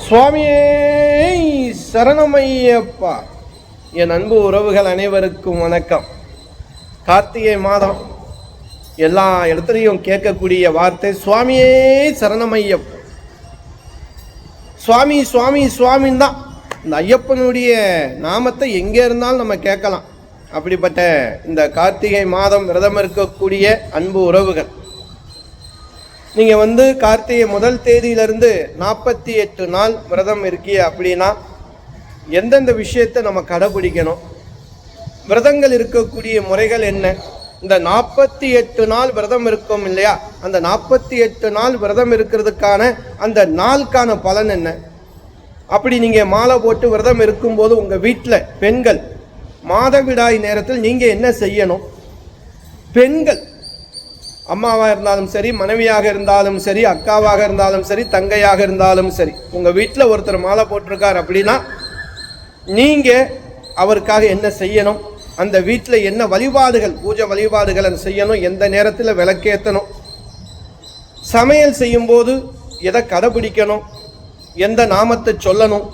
சுவாமியே சரணமையப்பா. என் அன்பு உறவுகள் அனைவருக்கும் வணக்கம். கார்த்திகை மாதம் எல்லா இடத்துலையும் கேட்கக்கூடிய வார்த்தை சுவாமியே சரணமையப்பா. சுவாமி சுவாமி சுவாமின்னு தான். இந்த ஐயப்பனுடைய நாமத்தை எங்கே இருந்தாலும் நம்ம கேட்கலாம். அப்படிப்பட்ட இந்த கார்த்திகை மாதம் விரதம் இருக்கக்கூடிய அன்பு உறவுகள், நீங்கள் கார்த்திகை முதல் தேதியிலிருந்து 48 நாள் விரதம் இருக்கிய அப்படின்னா எந்தெந்த விஷயத்தை நம்ம கடைபிடிக்கணும், விரதங்கள் இருக்கக்கூடிய முறைகள் என்ன, இந்த 48 நாள் விரதம் இருக்கும் இல்லையா, அந்த 48 நாள் விரதம் இருக்கிறதுக்கான அந்த நாளுக்கான பலன் என்ன, அப்படி நீங்கள் மாலை போட்டு விரதம் இருக்கும்போது உங்கள் வீட்டில் பெண்கள் மாதவிடாய் நேரத்தில் நீங்கள் என்ன செய்யணும், பெண்கள் அம்மாவாக இருந்தாலும் சரி, மனைவியாக இருந்தாலும் சரி, அக்காவாக இருந்தாலும் சரி, தங்கையாக இருந்தாலும் சரி, உங்கள் வீட்டில் ஒருத்தர் மாலை போட்டிருக்கார் அப்படின்னா நீங்கள் அவருக்காக என்ன செய்யணும், அந்த வீட்டில் என்ன வழிபாடுகள், பூஜை வழிபாடுகளை செய்யணும், எந்த நேரத்தில் விளக்கேற்றணும், சமையல் செய்யும்போது எதை கடைபிடிக்கணும், எந்த நாமத்தை சொல்லணும்,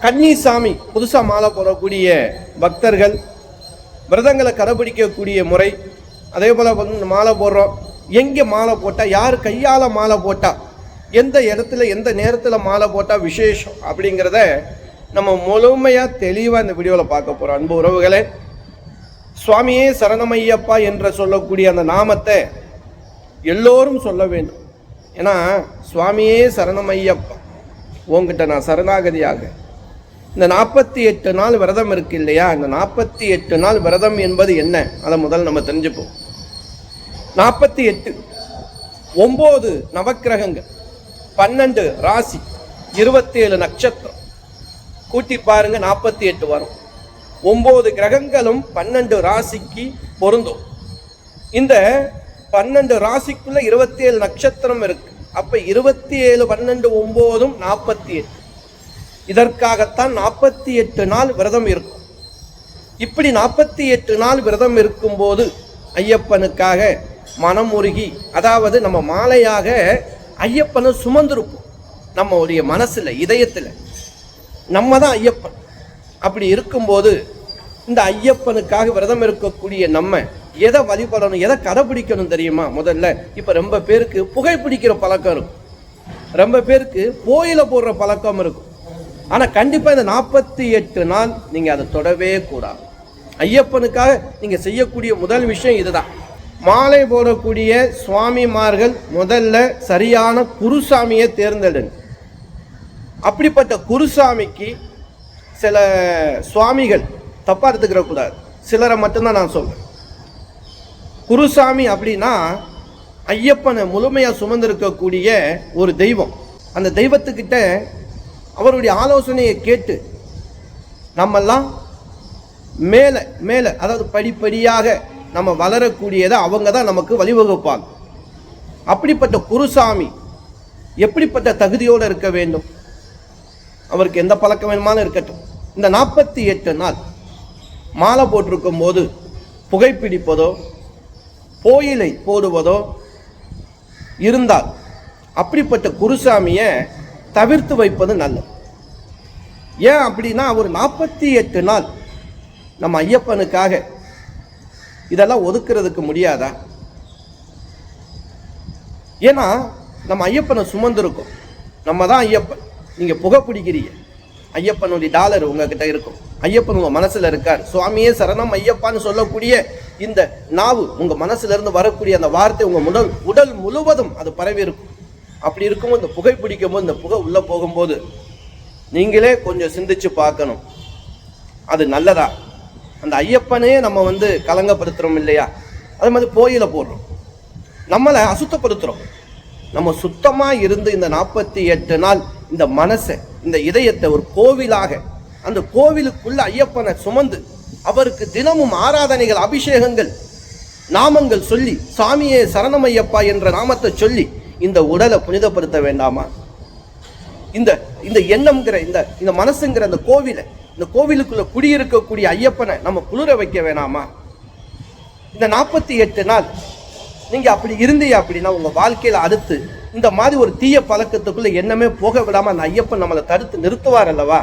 கன்னிசாமி புதுசாக மாலை போடக்கூடிய பக்தர்கள் விரதங்களை கடைபிடிக்கக்கூடிய முறை, அதே போல் மாலை போடுறோம், எங்கே மாலை போட்டால், யார் கையால் மாலை போட்டால், எந்த இடத்துல எந்த நேரத்தில் மாலை போட்டால் விசேஷம் அப்படிங்கிறத நம்ம முழுமையாக தெளிவாக இந்த வீடியோவில் பார்க்க போகிறோம். அன்பு உறவுகளே, சுவாமியே சரணமையப்பா என்று சொல்லக்கூடிய அந்த நாமத்தை எல்லோரும் சொல்ல வேண்டும். ஏன்னா சுவாமியே சரணமையப்பா, உங்ககிட்ட நான் சரணாகதியாக இந்த 48 நாள் விரதம் இருக்கு இல்லையா, இந்த 48 நாள் விரதம் என்பது என்ன, அதை முதல் நம்ம தெரிஞ்சுப்போம். 48 9 நவக்கிரகங்கள், 12 ராசி, 27 நட்சத்திரம் கூட்டி பாருங்க, 48 வரும். 9 கிரகங்களும் 12 ராசிக்கு பொருந்தும். இந்த 12 ராசிக்குள்ள 27 நட்சத்திரம் இருக்கு. அப்ப 27 12 9 48. இதற்காகத்தான் 48 நாள் விரதம் இருக்கும். இப்படி 48 நாள் விரதம் இருக்கும்போது ஐயப்பனுக்காக மனம் உருகி, அதாவது நம்ம மாலையாக ஐயப்பனை சுமந்திருப்போம். நம்மளுடைய மனசுல, இதயத்தில் நம்ம தான் ஐயப்பன். அப்படி இருக்கும்போது இந்த ஐயப்பனுக்காக விரதம் இருக்கக்கூடிய நம்ம எதை வழிபடணும், எதை கடைபிடிக்கணும் தெரியுமா? முதல்ல இப்போ ரொம்ப பேருக்கு புகைப்பிடிக்கிற பழக்கம் இருக்கும், ரொம்ப பேருக்கு போயில போடுற பழக்கம் இருக்கும். ஆனால் கண்டிப்பாக இந்த 48 நாள் நீங்கள் அதை தொடவே கூடாது. ஐயப்பனுக்காக நீங்கள் செய்யக்கூடிய முதல் விஷயம் இதுதான். மாலை போடக்கூடிய சுவாமிமார்கள் முதல்ல சரியான குருசாமியை தேர்ந்தெடுங்க. அப்படிப்பட்ட குருசாமிக்கு சில சுவாமிகள் தப்பாக எடுத்துக்கிற கூடாது, சிலரை மட்டும்தான் நான் சொல்றேன். குருசாமி அப்படின்னா ஐயப்பனை முழுமையாக சுமந்திருக்கக்கூடிய ஒரு தெய்வம். அந்த தெய்வத்துக்கிட்ட அவருடைய ஆலோசனையை கேட்டு நம்மெல்லாம் மேலே மேலே, அதாவது படிப்படியாக நம்ம வளரக்கூடியதை அவங்க தான் நமக்கு வழிவகுப்பாங்க. அப்படிப்பட்ட குருசாமி எப்படிப்பட்ட தகுதியோடு இருக்க வேண்டும், அவருக்கு எந்த பழக்கம் வேணுமாலும் இருக்கட்டும். இந்த 48 நாள் மாலை போட்டிருக்கும் போது புகைப்பிடிப்பதோ கோயிலை போடுவதோ இருந்தால் அப்படிப்பட்ட குருசாமியை தவிர்த்து வைப்பது நல்லது. ஏன் அப்படின்னா அவர் 48 நாள் நம்ம ஐயப்பனுக்காக இதெல்லாம் ஒதுக்குறதுக்கு முடியாதா? ஏன்னா நம்ம ஐயப்பனை சுமந்திருக்கோம், நம்ம தான் ஐயப்பன். நீங்கள் புகை பிடிக்கிறீங்க, ஐயப்பனுடைய டாலர் உங்ககிட்ட இருக்கும், ஐயப்பன் உங்கள் மனசில் இருக்கார். சுவாமியே சரணம் ஐயப்பான்னு சொல்லக்கூடிய இந்த நாவு உங்கள் மனசுல இருந்து வரக்கூடிய அந்த வார்த்தை உங்கள் உடல் முழுவதும் அது பரவி இருக்கும். அப்படி இருக்கும்போது இந்த புகை பிடிக்கும் போது, இந்த புகை உள்ளே போகும்போது நீங்களே கொஞ்சம் சிந்திச்சு பார்க்கணும், அது நல்லதா? அந்த ஐயப்பனையே நம்ம கலங்கப்படுத்துகிறோம் இல்லையா? அது மாதிரி கோயிலை போடுறோம், நம்மளை அசுத்தப்படுத்துகிறோம். நம்ம சுத்தமாக இருந்து இந்த 48 நாள் இந்த மனசை, இந்த இதயத்தை ஒரு கோவிலாக, அந்த கோவிலுக்குள்ள ஐயப்பனை சுமந்து அவருக்கு தினமும் ஆராதனைகள், அபிஷேகங்கள், நாமங்கள் சொல்லி, சாமியே சரணமையப்பா என்ற நாமத்தை சொல்லி இந்த உடலை புனிதப்படுத்த வேண்டாமா? இந்த இந்த எண்ணம்ங்கிற இந்த மனசுங்கிற அந்த கோவிலை, இந்த கோவிலுக்குள்ள குடியிருக்கக்கூடிய ஐயப்பனை நம்ம குளிர வைக்க வேணாமா? இந்த 48 நாள் நீங்கள் அப்படி இருந்தீங்க அப்படின்னா உங்கள் வாழ்க்கையில் அடுத்து இந்த மாதிரி ஒரு தீய பழக்கத்துக்குள்ள என்னமே போக விடாம அந்த ஐயப்பன் நம்மளை தடுத்து நிறுத்துவார் அல்லவா?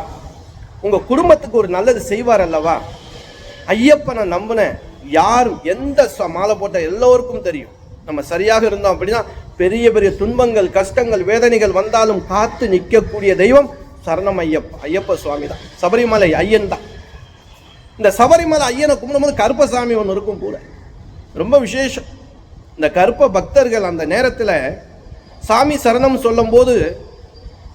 உங்க குடும்பத்துக்கு ஒரு நல்லது செய்வார் அல்லவா? ஐயப்பனை நம்பின யாரும் எந்த மாலை போட்ட எல்லோருக்கும் தெரியும், நம்ம சரியாக இருந்தோம் அப்படின்னா பெரிய பெரிய துன்பங்கள், கஷ்டங்கள், வேதனைகள் வந்தாலும் காத்து நிற்கக்கூடிய தெய்வம் சரணம் ஐயப்ப சுவாமி தான். சபரிமலை ஐயன் தான். இந்த சபரிமலை ஐயனை கும்பிடும்போது கருப்பசாமி ஒன்று இருக்கும் கூட, ரொம்ப விசேஷம். இந்த கருப்ப பக்தர்கள் அந்த நேரத்தில் சாமி சரணம் சொல்லும் போது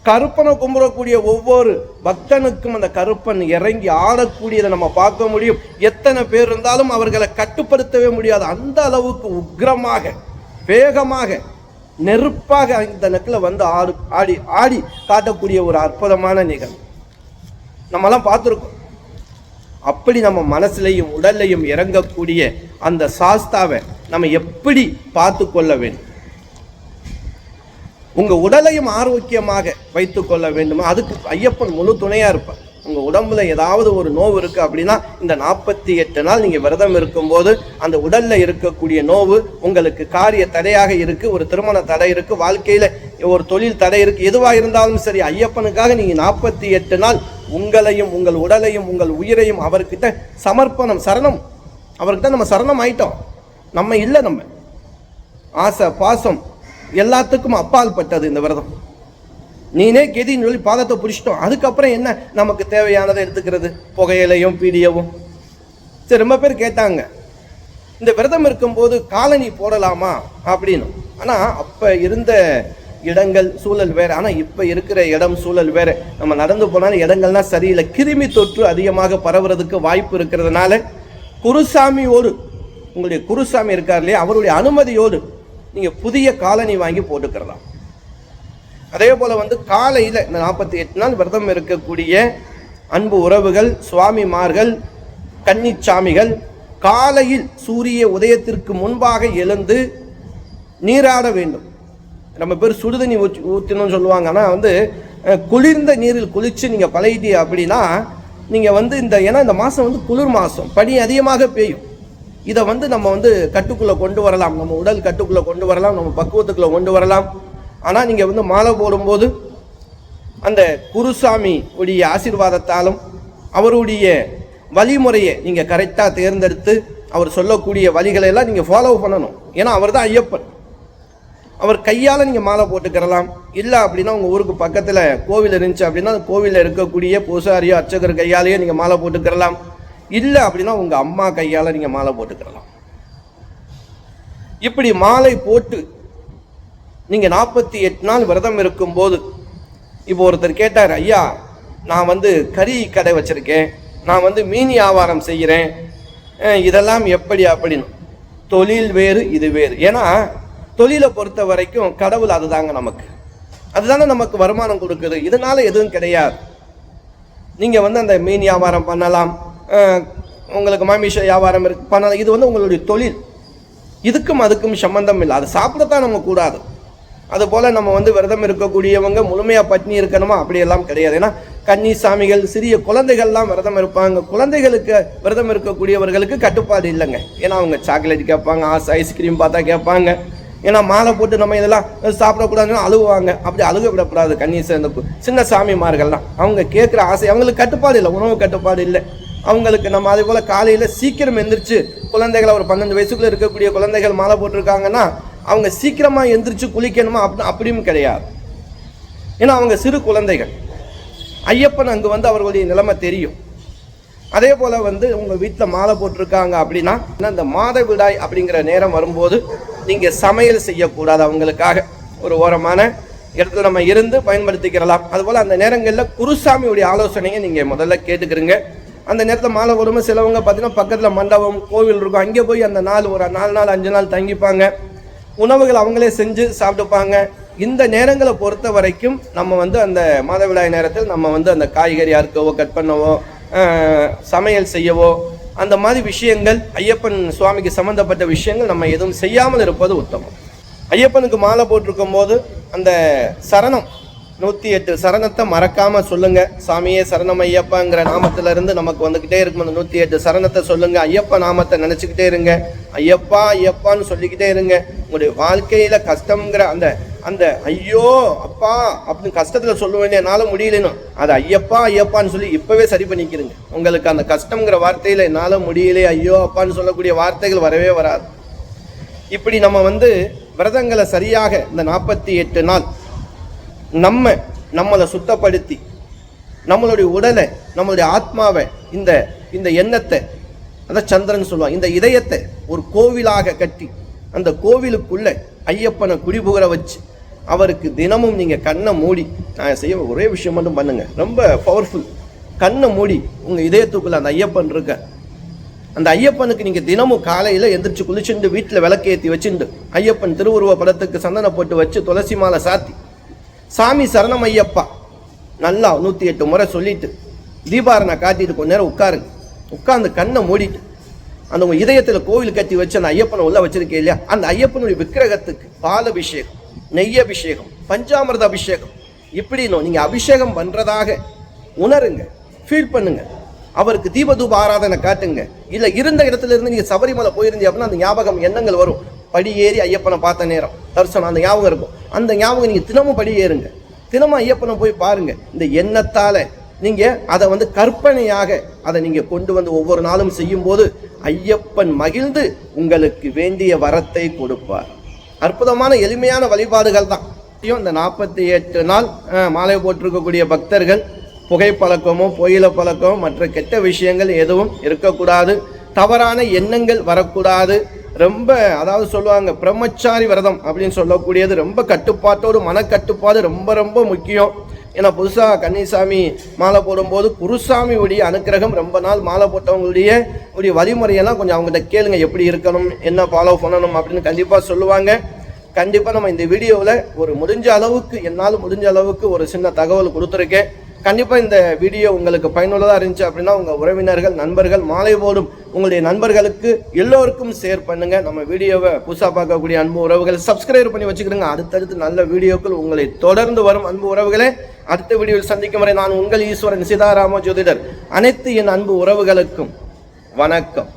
கருப்பனை கும்பிடக்கூடிய ஒவ்வொரு பக்தனுக்கும் அந்த கருப்பன் இறங்கி ஆடக்கூடியதை நம்ம பார்க்க முடியும். எத்தனை பேர் இருந்தாலும் அவர்களை கட்டுப்படுத்தவே முடியாது. அந்த அளவுக்கு உக்கிரமாக, வேகமாக, நெருப்பாக இந்த நெக்கில் வந்து ஆடி ஆடி காட்டக்கூடிய ஒரு அற்புதமான நிகழ்வு நம்மலாம் பார்த்துருக்கோம். அப்படி நம்ம மனசுலையும் உடல்லையும் இறங்கக்கூடிய அந்த சாஸ்தாவை நம்ம எப்படி பார்த்து கொள்ள வேண்டும்? உங்க உடலையும் ஆரோக்கியமாக வைத்து கொள்ள வேண்டுமா? அதுக்கு ஐயப்பன் முழு துணையா இருப்பார். உங்க உடம்புல ஏதாவது ஒரு நோவு இருக்கு அப்படின்னா இந்த 48 நாள் நீங்க விரதம் இருக்கும்போது அந்த உடல்ல இருக்கக்கூடிய நோவு உங்களுக்கு காரிய தடையாக இருக்கு, ஒரு திருமண தடை இருக்கு, வாழ்க்கையில ஒரு தொழில் தடை இருக்கு, எதுவாக இருந்தாலும் சரி ஐயப்பனுக்காக நீங்க 48 நாள் உங்களையும் உங்கள் உடலையும் உங்கள் உயிரையும் அவர்கிட்ட சமர்ப்பணம், சரணம், அவர்கிட்ட நம்ம சரணம் ஆயிட்டோம். நம்ம இல்லை, நம்ம ஆசை பாசம் எல்லாத்துக்கும் அப்பால் பட்டது இந்த விரதம். நீனே கெதின்னு சொல்லி பாதத்தை பிடிச்சிட்டோம். அதுக்கப்புறம் என்ன நமக்கு தேவையானதை எடுத்துக்கிறது? புகையிலையும் பீடியவும். சரி, ரொம்ப பேர் கேட்டாங்க இந்த விரதம் இருக்கும்போது காலனி போடலாமா அப்படின்னு. ஆனால் அப்போ இருந்த இடங்கள் சூழல் வேறு, ஆனால் இப்போ இருக்கிற இடம் சூழல் வேறு. நம்ம நடந்து போனாலும் இடங்கள்லாம் சரியில்லை. கிருமி தொற்று அதிகமாக பரவுறதுக்கு வாய்ப்பு இருக்கிறதுனால குருசாமியோடு, உங்களுடைய குருசாமி இருக்கார் இல்லையா, அவருடைய அனுமதியோடு நீங்கள் புதிய காலனி வாங்கி போட்டுக்கிறலாம். அதே போல் வந்து காலையில் இந்த 48 நாள் விரதம் இருக்கக்கூடிய அன்பு உறவுகள், சுவாமிமார்கள், கன்னிச்சாமிகள் காலையில் சூரிய உதயத்திற்கு முன்பாக எழுந்து நீராட வேண்டும். நம்ம பேர் சுடுதண்ணி ஊற்றணும்னு சொல்லுவாங்க. ஆனால் வந்து குளிர்ந்த நீரில் குளித்து நீங்கள் பழகிட்டீங்க அப்படின்னா நீங்கள் வந்து ஏன்னா இந்த மாதம் வந்து குளிர் மாதம், பனி அதிகமாக பெய்யும். இதை வந்து நம்ம வந்து கட்டுக்குள்ளே கொண்டு வரலாம், நம்ம உடல் கட்டுக்குள்ளே கொண்டு வரலாம், நம்ம பக்குவத்துக்குள்ளே கொண்டு வரலாம். ஆனால் நீங்கள் வந்து மாலை போடும்போது அந்த குருசாமி உடைய ஆசீர்வாதத்தாலும் அவருடைய வழிமுறையை நீங்கள் கரெக்டாக தேர்ந்தெடுத்து அவர் சொல்லக்கூடிய வழிகளையெல்லாம் நீங்கள் ஃபாலோ பண்ணணும். ஏன்னா அவர் தான் ஐயப்பன். அவர் கையால் நீங்கள் மாலை போட்டுக்கிறலாம். இல்லை அப்படின்னா உங்கள் ஊருக்கு பக்கத்தில் கோவில் இருந்துச்சு அப்படின்னா அந்த கோவிலில் இருக்கக்கூடிய பூசாரியோ அர்ச்சகர் கையாலேயோ நீங்கள் மாலை போட்டுக்கிறலாம். இல்லை அப்படின்னா உங்கள் அம்மா கையால் நீங்கள் மாலை போட்டுக்கிறலாம். இப்படி மாலை போட்டு நீங்கள் 48 நாள் விரதம் இருக்கும்போது, இப்போ ஒருத்தர் கேட்டார், ஐயா நான் வந்து கறி கடை வச்சுருக்கேன், நான் வந்து மீன் வியாபாரம் செய்கிறேன், இதெல்லாம் எப்படி அப்படின்னு. தொழில் வேறு, இது வேறு. ஏன்னா தொழிலை பொறுத்த வரைக்கும் கடவுள் அதுதாங்க நமக்கு, அதுதானே நமக்கு வருமானம் கொடுக்குது. இதனால எதுவும் கிடையாது. நீங்கள் வந்து அந்த மீன் வியாபாரம் பண்ணலாம், உங்களுக்கு மாமிஷ வியாபாரம் பண்ணலாம். இது வந்து உங்களுடைய தொழில். இதுக்கும் அதுக்கும் சம்பந்தம் இல்லை. அது சாப்பிடத்தான் நம்ம கூடாது. அதுபோல் நம்ம வந்து விரதம் இருக்கக்கூடியவங்க முழுமையாக பட்னி இருக்கணுமா? அப்படியெல்லாம் கிடையாது. ஏன்னா கன்னி சாமிகள், சிறிய குழந்தைகள்லாம் விரதம் இருப்பாங்க. குழந்தைகளுக்கு விரதம் இருக்கக்கூடியவர்களுக்கு கட்டுப்பாடு இல்லைங்க. ஏன்னா அவங்க சாக்லேட் கேட்பாங்க, ஐஸ்கிரீம் பார்த்தா கேட்பாங்க. ஏன்னா மாலை போட்டு நம்ம இதெல்லாம் சாப்பிடக்கூடாதுன்னு அழுவாங்க. அப்படி அழுக விடக்கூடாது. கன்னி சேர்ந்த சின்ன சாமிமார்கள்லாம் அவங்க கேட்குற ஆசை, அவங்களுக்கு கட்டுப்பாடு இல்லை, உணவு கட்டுப்பாடு இல்லை அவங்களுக்கு. நம்ம அதே போல் காலையில் சீக்கிரம் எந்திரிச்சு குழந்தைகளை, ஒரு 12 வயசுக்குள்ளே இருக்கக்கூடிய குழந்தைகள் மாலை போட்டிருக்காங்கன்னா அவங்க சீக்கிரமாக எந்திரிச்சு குளிக்கணுமா? அப்படியும் கிடையாது. ஏன்னா அவங்க சிறு குழந்தைகள். ஐயப்பன் அங்கே வந்து அவர்களுடைய நிலைமை தெரியும். அதே போல் வந்து உங்கள் வீட்டில் மாலை போட்டிருக்காங்க அப்படின்னா இந்த மாதவிடாய் அப்படிங்கிற நேரம் வரும்போது நீங்கள் சமையல் செய்யக்கூடாது. அவங்களுக்காக ஒரு ஓரமான இடத்துல நம்ம இருந்து பயன்படுத்திக்கிறலாம். அதுபோல் அந்த நேரங்களில் குருசாமியுடைய ஆலோசனையை நீங்கள் முதல்ல கேட்டுக்கிறீங்க. அந்த நேரத்தில் மாலை போடும்போது சிலவங்க பார்த்தீங்கன்னா பக்கத்தில் மண்டபம், கோவில் இருக்கும், அங்கே போய் அந்த நாள் ஒரு 4 நாள் 5 நாள் தங்கிப்பாங்க. உணவுகள் அவங்களே செஞ்சு சாப்பிட்டுப்பாங்க. இந்த நேரங்களை பொறுத்த வரைக்கும் நம்ம வந்து அந்த மாதவிடாய் நேரத்தில் நம்ம வந்து அந்த காய்கறி அறுக்கவோ, கட் பண்ணவோ, சமையல் செய்யவோ, அந்த மாதிரி விஷயங்கள் ஐயப்பன் சுவாமிக்கு சம்மந்தப்பட்ட விஷயங்கள் நம்ம எதுவும் செய்யாமல் இருப்பது உத்தமம். ஐயப்பனுக்கு மாலை போட்டிருக்கும் போது அந்த சரணம் 108 சரணத்தை மறக்காமல் சொல்லுங்கள். சாமியே சரணம் ஐயப்பாங்கிற நாமத்திலிருந்து நமக்கு வந்துக்கிட்டே இருக்கும். அந்த 108 சரணத்தை சொல்லுங்கள். ஐயப்பா நாமத்தை நினச்சிக்கிட்டே இருங்க. ஐயப்பா ஐயப்பான்னு சொல்லிக்கிட்டே இருங்க. உங்களுடைய வாழ்க்கையில் கஷ்டங்கிற அந்த அந்த ஐயோ அப்பா அப்படின்னு கஷ்டத்தில் சொல்லுவேன் என்னால் முடியலன்னு அது ஐயப்பா ஐயப்பான்னு சொல்லி இப்போவே சரி பண்ணிக்கிறீங்க. உங்களுக்கு அந்த கஷ்டங்கிற வார்த்தையில் என்னால் முடியலே ஐயோ அப்பான்னு சொல்லக்கூடிய வார்த்தைகள் வரவே வராது. இப்படி நம்ம விரதங்களை சரியாக இந்த 48 நாள் நம்மளை சுத்தப்படுத்தி நம்மளுடைய உடலை நம்மளுடைய ஆத்மாவை இந்த எண்ணத்தை அதான் சந்திரன் சொல்லுவாங்க, இந்த இதயத்தை ஒரு கோவிலாக கட்டி அந்த கோவிலுக்குள்ள ஐயப்பனை குடிபுகர வச்சு அவருக்கு தினமும் நீங்கள் கண்ணை மூடி நான் செய்ய ஒரே விஷயம் மட்டும் பண்ணுங்க, ரொம்ப பவர்ஃபுல். கண்ணை மூடி உங்கள் இதயத்துக்குள்ள அந்த ஐயப்பன் இருக்க அந்த ஐயப்பனுக்கு நீங்கள் தினமும் காலையில் எந்திரிச்சு குளிச்சுண்டு வீட்டில் விளக்கேற்றி வச்சுண்டு ஐயப்பன் திருவுருவ படத்துக்கு சந்தன போட்டு வச்சு துளசி மாலை சாத்தி சாமி சரணம் ஐயப்பா நல்லா 108 முறை சொல்லிட்டு தீபாரணை காட்டிட்டு கொஞ்ச நேரம் உட்காருங்க. உட்கார்ந்து கண்ணை மூடிட்டு அந்த உங்கள் இதயத்தில் கோவில் கட்டி வச்சு அந்த ஐயப்பனை உள்ள வச்சிருக்கே இல்லையா, அந்த ஐயப்பனுடைய விக்கிரகத்துக்கு பால் அபிஷேகம், நெய் அபிஷேகம், பஞ்சாமிர்த அபிஷேகம் இப்படின்னு நீங்கள் அபிஷேகம் பண்ணுறதாக உணருங்க, ஃபீல் பண்ணுங்க. அவருக்கு தீபதூப ஆராதனை காட்டுங்க. இல்லை இருந்த இடத்துல இருந்து நீங்கள் சபரிமலை போயிருந்தீங்க அப்படின்னா அந்த ஞாபகம் எண்ணங்கள் வரும். படி ஏறி ஐயப்பனை பார்த்த நேரம் தரிசனம் அந்த ஞாபகம் இருக்கும். அந்த ஞாபகம் நீங்கள் தினமும் படி ஏறுங்க, தினமும் ஐயப்பனை போய் பாருங்க. இந்த எண்ணத்தால் நீங்கள் அதை கற்பனையாக அதை நீங்கள் கொண்டு ஒவ்வொரு நாளும் செய்யும்போது ஐயப்பன் மகிழ்ந்து உங்களுக்கு வேண்டிய வரத்தை கொடுப்பார். அற்புதமான எளிமையான வழிபாடுகள் தான். இந்த 48 நாள் மாலை போட்டிருக்கக்கூடிய பக்தர்கள் புகைப்பழக்கமோ புகையில பழக்கமோ மற்ற கெட்ட விஷயங்கள் எதுவும் இருக்கக்கூடாது, தவறான எண்ணங்கள் வரக்கூடாது. ரொம்ப அதாவது சொல்லுவாங்க பிரம்மச்சாரி விரதம் அப்படின்னு சொல்லக்கூடியது ரொம்ப கட்டுப்பாட்டோடு மனக்கட்டுப்பாடு ரொம்ப ரொம்ப முக்கியம். ஏன்னா புதுசாக கன்னிசாமி மாலை போடும்போது குருசாமியுடைய அனுக்கிரகம் ரொம்ப நாள் மாலை போட்டவங்களுடைய வழிமுறையெல்லாம் கொஞ்சம் அவங்ககிட்ட கேளுங்க, எப்படி இருக்கணும் என்ன ஃபாலோ பண்ணணும் அப்படின்னு கண்டிப்பாக சொல்லுவாங்க. கண்டிப்பாக நம்ம இந்த வீடியோவில் என்னால் முடிஞ்ச அளவுக்கு ஒரு சின்ன தகவல் கொடுத்துருக்கேன். கண்டிப்பாக இந்த வீடியோ உங்களுக்கு பயனுள்ளதாக இருந்துச்சு அப்படின்னா உங்கள் உறவினர்கள் நண்பர்கள் மாலை போடும் உங்களுடைய நண்பர்களுக்கு எல்லோருக்கும் ஷேர் பண்ணுங்கள். நம்ம வீடியோவை புதுசாக பார்க்கக்கூடிய அன்பு உறவுகள் சப்ஸ்கிரைப் பண்ணி வச்சுக்கிடுங்க. அடுத்தடுத்து நல்ல வீடியோக்கள் உங்களை தொடர்ந்து வரும். அன்பு உறவுகளே, அடுத்த வீடியோவில் சந்திக்கும் வரை நான் உங்கள் ஈஸ்வரன் சீதாராம ஜோதிடர். அனைத்து என் அன்பு உறவுகளுக்கும் வணக்கம்.